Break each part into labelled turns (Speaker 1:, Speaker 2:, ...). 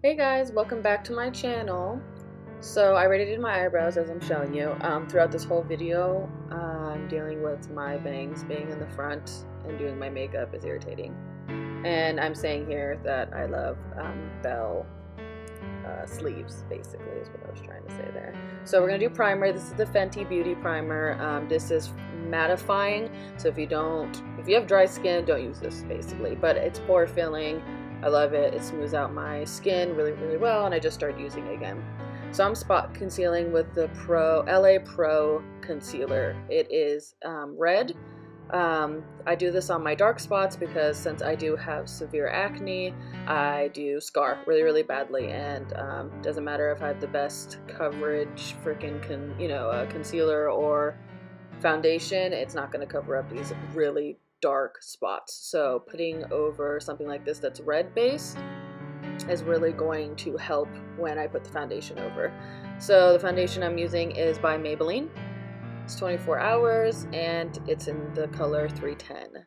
Speaker 1: Hey guys, welcome back to my channel. So I already did my eyebrows as I'm showing you. Throughout this whole video, I'm dealing with my bangs being in the front and doing my makeup is irritating. And I'm saying here that I love bell sleeves, basically, is what I was trying to say there. So we're going to do primer. This is the Fenty Beauty Primer. This is mattifying, so if you have dry skin, don't use this, basically. But it's pore filling. I love it. It smooths out my skin really, really well, and I just started using it again. So I'm spot concealing with the LA Pro Concealer. It is red. I do this on my dark spots because since I do have severe acne, I do scar really, really badly, and doesn't matter if I have the best coverage freaking concealer or foundation, it's not going to cover up these really dark spots. So putting over something like this that's red based is really going to help when I put the foundation over. So the foundation I'm using is by Maybelline. It's 24 hours and it's in the color 310.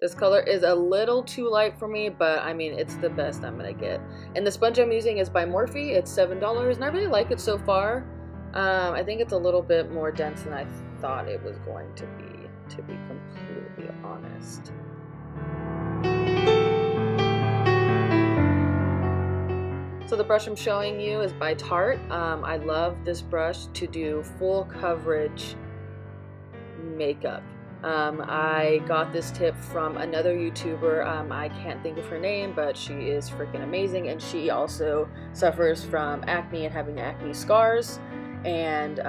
Speaker 1: This color is a little too light for me, but I mean, it's the best I'm gonna get. And the sponge I'm using is by Morphe. It's $7 and I really like it so far. I think it's a little bit more dense than I thought it was going to be completely honest. So the brush I'm showing you is by Tarte. I love this brush to do full coverage makeup. I got this tip from another YouTuber. I can't think of her name, but she is freaking amazing, and she also suffers from acne and having acne scars, and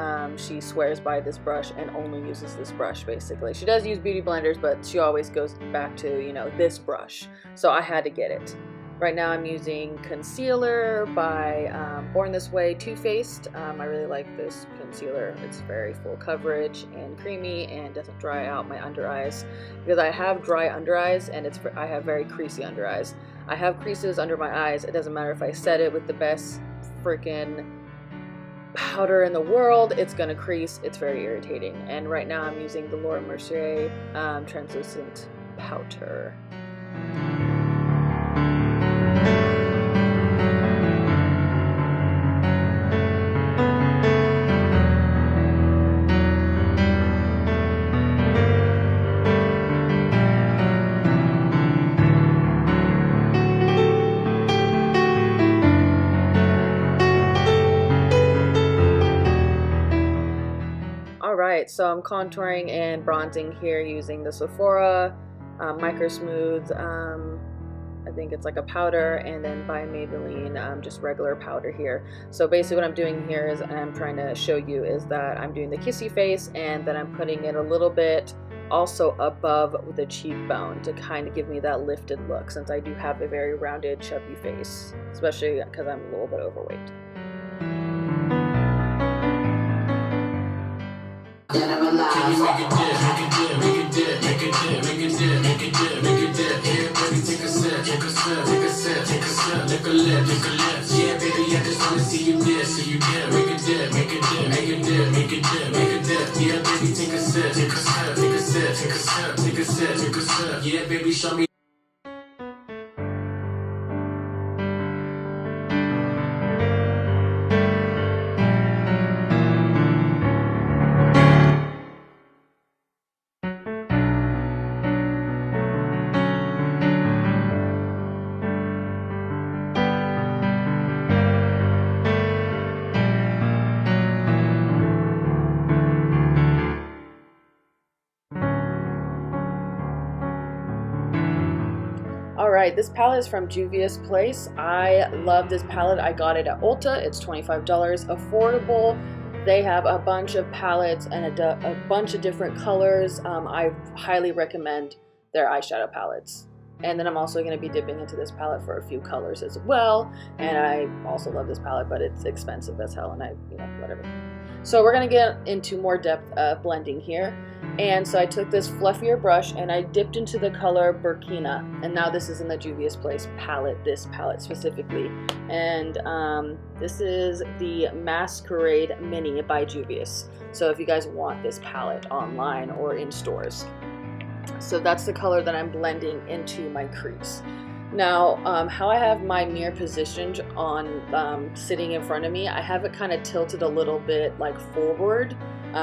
Speaker 1: she swears by this brush and only uses this brush, basically. She does use beauty blenders, but she always goes back to, you know, this brush, so I had to get it. Right now I'm using concealer by Born This Way Too Faced. I really like this concealer. It's very full coverage and creamy and doesn't dry out my under eyes, because I have dry under eyes and I have very creasy under eyes. I have creases under my eyes. It doesn't matter if I set it with the best freaking powder in the world, it's gonna crease. It's very irritating. And right now I'm using the Laura Mercier translucent powder. Alright, so I'm contouring and bronzing here using the Sephora Micro Smooth, I think it's like a powder, and then by Maybelline, just regular powder here. So basically what I'm doing here is, and I'm trying to show you, is that I'm doing the kissy face, and then I'm putting it a little bit also above the cheekbone to kind of give me that lifted look, since I do have a very rounded, chubby face, especially because I'm a little bit overweight. Can you make it dip, make it dip, make it dip, make it dip, make it dip, make it dip, make it dip? Yeah, baby, take a sip, take a sip, take a sip, take a sip, lick a lip, lick a lip. Yeah, baby, I just wanna see you dip, see you dip. Make it dip, make it dip, make it dip, make it dip, make it dip. Yeah, baby, take a sip, take a sip, take a sip, take a sip, take a sip, take a sip. Yeah, baby, show me. Alright, this palette is from Juvia's Place. I love this palette. I got it at Ulta. It's $25, affordable. They have a bunch of palettes and a bunch of different colors. I highly recommend their eyeshadow palettes. And then I'm also going to be dipping into this palette for a few colors as well. And I also love this palette, but it's expensive as hell, and whatever. So we're going to get into more depth of blending here. And so I took this fluffier brush and I dipped into the color Burkina. And now this is in the Juvia's Place palette, this palette specifically. And this is the Masquerade Mini by Juvia's. So if you guys want this palette online or in stores. So that's the color that I'm blending into my crease. Now, how I have my mirror positioned on sitting in front of me, I have it kind of tilted a little bit like forward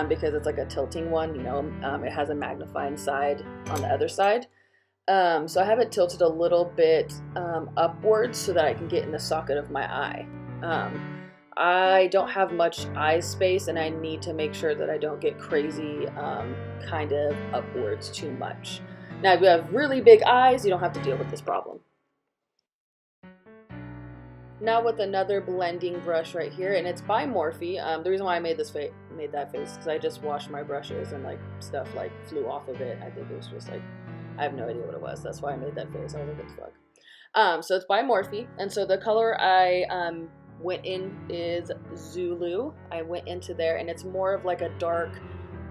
Speaker 1: because it's like a tilting one, you know, it has a magnifying side on the other side. So I have it tilted a little bit upwards so that I can get in the socket of my eye. I don't have much eye space, and I need to make sure that I don't get crazy kind of upwards too much. Now, if you have really big eyes, you don't have to deal with this problem. Now with another blending brush right here, and it's by Morphe. The reason why I made that face because I just washed my brushes and like stuff like flew off of it. I think it was just like, I have no idea what it was. That's why I made that face. I was like, what the fuck? So it's by Morphe, and so the color I went in is Zulu. I went into there, and it's more of like a dark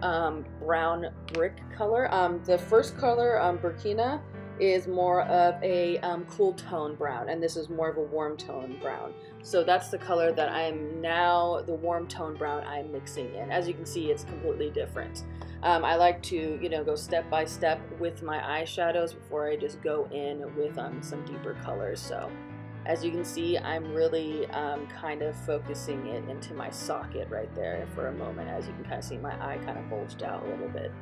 Speaker 1: brown brick color. The first color, Burkina, is more of a cool tone brown, and this is more of a warm tone brown. So that's the color that I'm now, the warm tone brown I'm mixing in. As you can see, it's completely different. I like to, you know, go step by step with my eyeshadows before I just go in with some deeper colors. So as you can see, I'm really kind of focusing it into my socket right there for a moment. As you can kind of see, my eye kind of bulged out a little bit.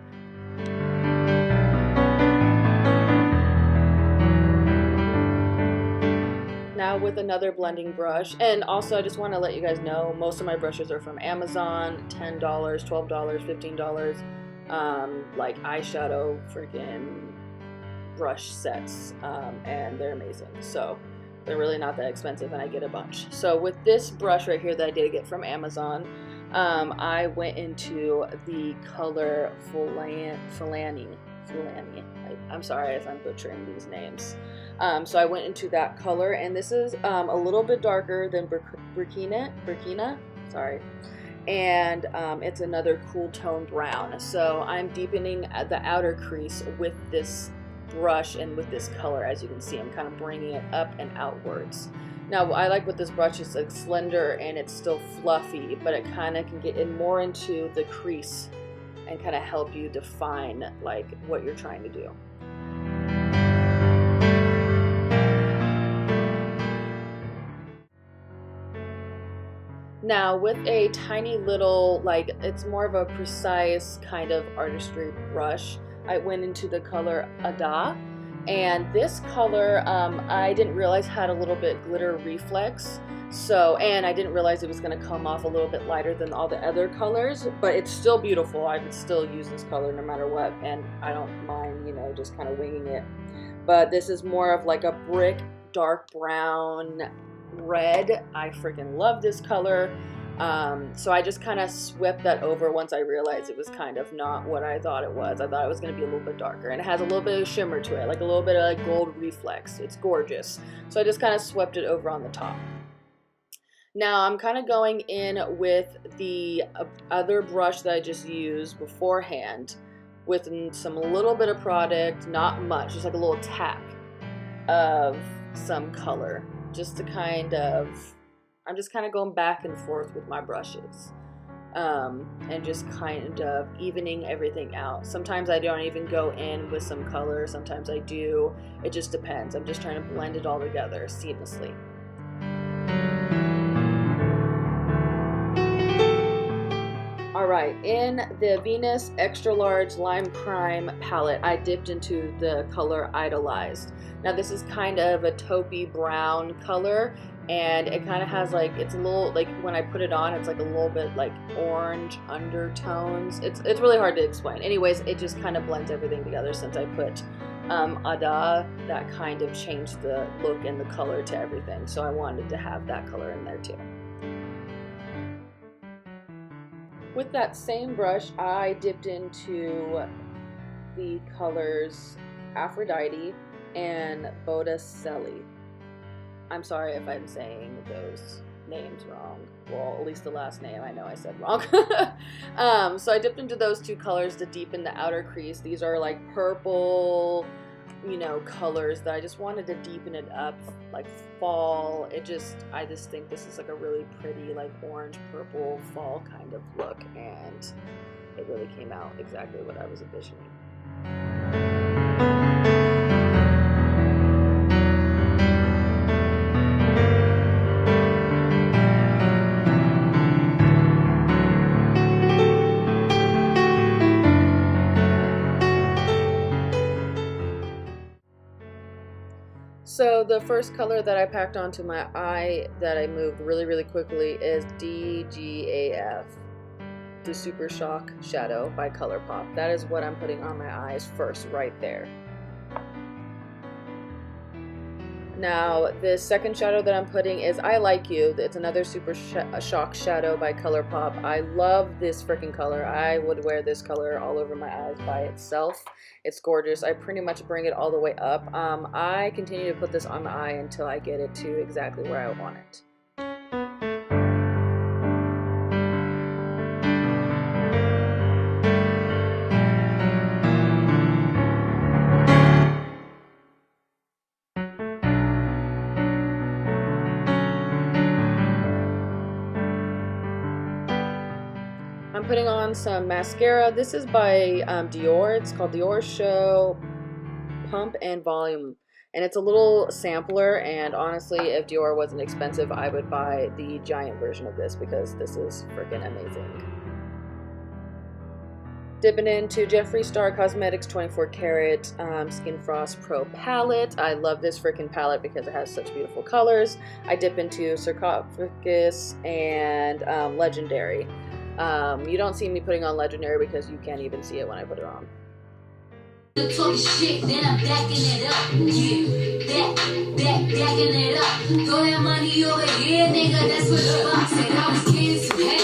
Speaker 1: Now with another blending brush, and also I just want to let you guys know, most of my brushes are from Amazon, $10, $12, $15, like eyeshadow freaking brush sets, and they're amazing. So they're really not that expensive, and I get a bunch. So with this brush right here that I did get from Amazon, I went into the color Fulani. I'm sorry if I'm butchering these names. So I went into that color, and this is a little bit darker than Burkina, sorry. And it's another cool tone brown. So I'm deepening the outer crease with this brush and with this color. As you can see, I'm kind of bringing it up and outwards. Now what I like with this brush is like slender and it's still fluffy, but it kind of can get in more into the crease and kind of help you define like what you're trying to do. Now with a tiny little, like, it's more of a precise kind of artistry brush, I went into the color Ada, and this color I didn't realize had a little bit glitter reflex. So, and I didn't realize it was going to come off a little bit lighter than all the other colors, but it's still beautiful. I would still use this color no matter what, and I don't mind, you know, just kind of winging it. But this is more of like a brick, dark brown, red. I freaking love this color. So I just kind of swept that over once I realized it was kind of not what I thought it was. I thought it was going to be a little bit darker, and it has a little bit of shimmer to it, like a little bit of like gold reflex. It's gorgeous. So I just kind of swept it over on the top. Now I'm kind of going in with the other brush that I just used beforehand with some little bit of product, not much, just like a little tap of some color, just to kind of, I'm just kind of going back and forth with my brushes and just kind of evening everything out. Sometimes I don't even go in with some color, sometimes I do. It just depends. I'm just trying to blend it all together seamlessly. Alright, in the Venus Extra Large Lime Crime palette, I dipped into the color Idolized. Now this is kind of a taupey brown color, and it kind of has like, it's a little, like when I put it on, it's like a little bit like orange undertones. It's really hard to explain. Anyways, it just kind of blends everything together since I put Ada. That kind of changed the look and the color to everything. So I wanted to have that color in there too. With that same brush, I dipped into the colors Aphrodite and Botticelli. I'm sorry if I'm saying those names wrong. Well, at least the last name I know I said wrong. So I dipped into those two colors to deepen the outer crease. These are like purple, you know, colors that I just wanted to deepen it up, like fall. I just think this is like a really pretty, like orange purple fall kind of look, and it really came out exactly what I was envisioning. So the first color that I packed onto my eye that I moved really quickly is DGAF, the Super Shock Shadow by ColourPop. That is what I'm putting on my eyes first, right there. Now, this second shadow that I'm putting is I Like You. It's another Super Shock Shadow by ColourPop. I love this freaking color. I would wear this color all over my eyes by itself. It's gorgeous. I pretty much bring it all the way up. I continue to put this on my eye until I get it to exactly where I want it. I'm putting on some mascara. This is by Dior. It's called Dior Show Pump and Volume. And it's a little sampler, and honestly, if Dior wasn't expensive, I would buy the giant version of this because this is freaking amazing. Dipping into Jeffree Star Cosmetics 24 Karat Skin Frost Pro Palette. I love this freaking palette because it has such beautiful colors. I dip into Sarcophagus and Legendary. You don't see me putting on Legendary because you can't even see it when I put it on.
Speaker 2: Talking shit, then I'm backing it up. Yeah, backing it up. Throw that money over here, nigga. That's what the box said. I was getting some head,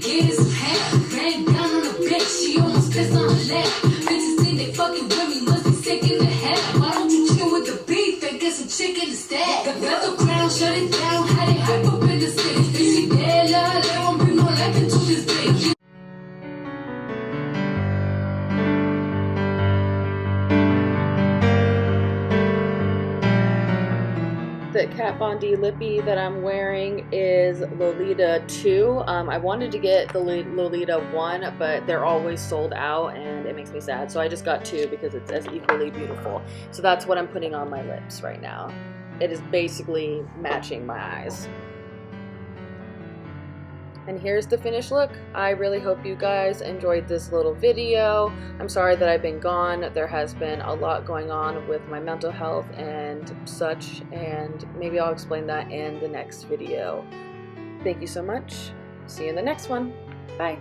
Speaker 2: getting some head. Bang down on the bitch, she almost pissed on her leg. Bitches think they fucking with me, must be sick in the head. Why don't you chill with the beef and get some chicken instead? Got the crown, shut it down, had it hype up in the city. If she dead, love, they won't bring no life into this bitch.
Speaker 1: The Kat Von D lippy that I'm wearing is Lolita 2. I wanted to get the Lolita 1, but they're always sold out and it makes me sad. So I just got 2 because it's as equally beautiful. So that's what I'm putting on my lips right now. It is basically matching my eyes. And here's the finished look. I really hope you guys enjoyed this little video. I'm sorry that I've been gone. There has been a lot going on with my mental health and such, and maybe I'll explain that in the next video. Thank you so much. See you in the next one. Bye.